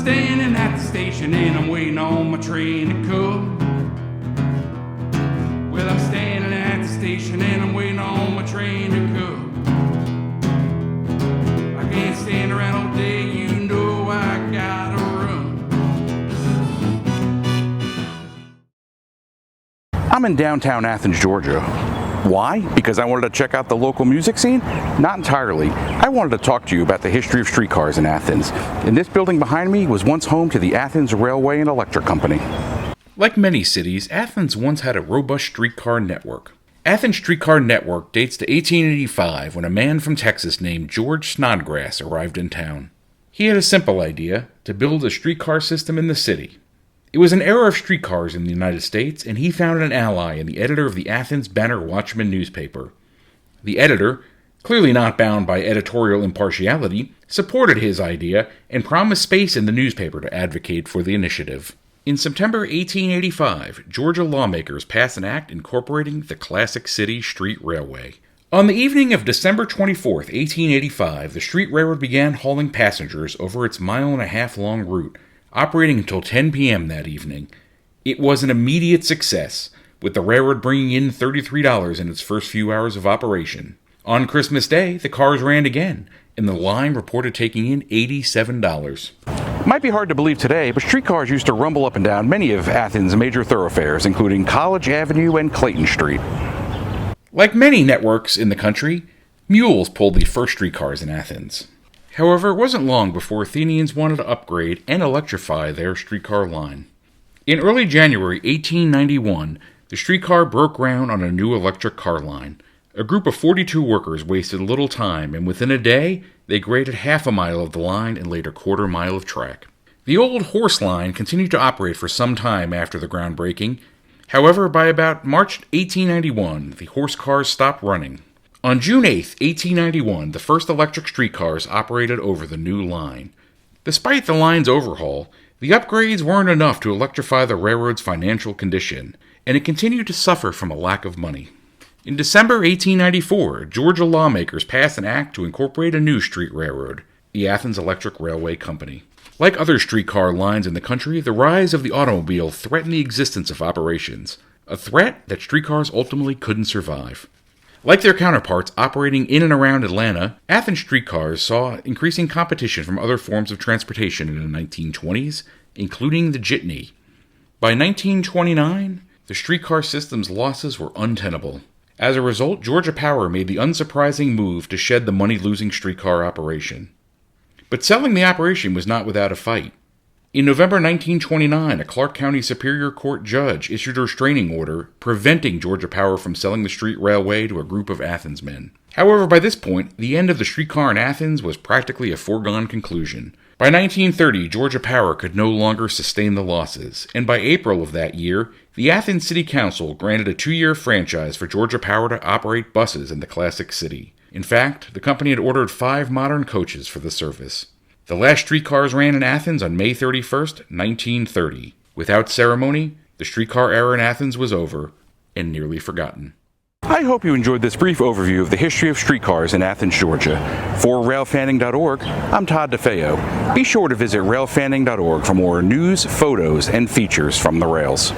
standing at the station and I'm waiting on my train to come. Well, I'm standing at the station and I'm waiting on my train to come. I can't stand around all day, you know I gotta run. I'm in downtown Athens, Georgia. Why? Because I wanted to check out the local music scene? Not entirely. I wanted to talk to you about the history of streetcars in Athens. And this building behind me was once home to the Athens Railway and Electric Company. Like many cities, Athens once had a robust streetcar network. Athens' streetcar network dates to 1885 when a man from Texas named George Snodgrass arrived in town. He had a simple idea: to build a streetcar system in the city. It was an era of streetcars in the United States, and he found an ally in the editor of the Athens Banner-Watchman newspaper. The editor, clearly not bound by editorial impartiality, supported his idea and promised space in the newspaper to advocate for the initiative. In September 1885, Georgia lawmakers passed an act incorporating the Classic City Street Railway. On the evening of December 24, 1885, the street railroad began hauling passengers over its mile-and-a-half-long route, operating until 10 p.m. that evening. It was an immediate success, with the railroad bringing in $33 in its first few hours of operation. On Christmas Day, the cars ran again, and the line reported taking in $87. It might be hard to believe today, but streetcars used to rumble up and down many of Athens' major thoroughfares, including College Avenue and Clayton Street. Like many networks in the country, mules pulled the first streetcars in Athens. However, it wasn't long before Athenians wanted to upgrade and electrify their streetcar line. In early January 1891, the streetcar broke ground on a new electric car line. A group of 42 workers wasted little time, and within a day, they graded half a mile of the line and laid a quarter mile of track. The old horse line continued to operate for some time after the groundbreaking. However, by about March 1891, the horse cars stopped running. On June 8, 1891, the first electric streetcars operated over the new line. Despite the line's overhaul, the upgrades weren't enough to electrify the railroad's financial condition, and it continued to suffer from a lack of money. In December 1894, Georgia lawmakers passed an act to incorporate a new street railroad, the Athens Electric Railway Company. Like other streetcar lines in the country, the rise of the automobile threatened the existence of operations, a threat that streetcars ultimately couldn't survive. Like their counterparts operating in and around Atlanta, Athens streetcars saw increasing competition from other forms of transportation in the 1920s, including the jitney. By 1929, the streetcar system's losses were untenable. As a result, Georgia Power made the unsurprising move to shed the money-losing streetcar operation. But selling the operation was not without a fight. In November 1929, a Clark County Superior Court judge issued a restraining order preventing Georgia Power from selling the street railway to a group of Athens men. However, by this point, the end of the streetcar in Athens was practically a foregone conclusion. By 1930, Georgia Power could no longer sustain the losses, and by April of that year, the Athens City Council granted a 2-year franchise for Georgia Power to operate buses in the Classic City. In fact, the company had ordered 5 modern coaches for the service. The last streetcars ran in Athens on May 31st, 1930. Without ceremony, the streetcar era in Athens was over and nearly forgotten. I hope you enjoyed this brief overview of the history of streetcars in Athens, Georgia. For railfanning.org, I'm Todd DeFeo. Be sure to visit railfanning.org for more news, photos, and features from the rails.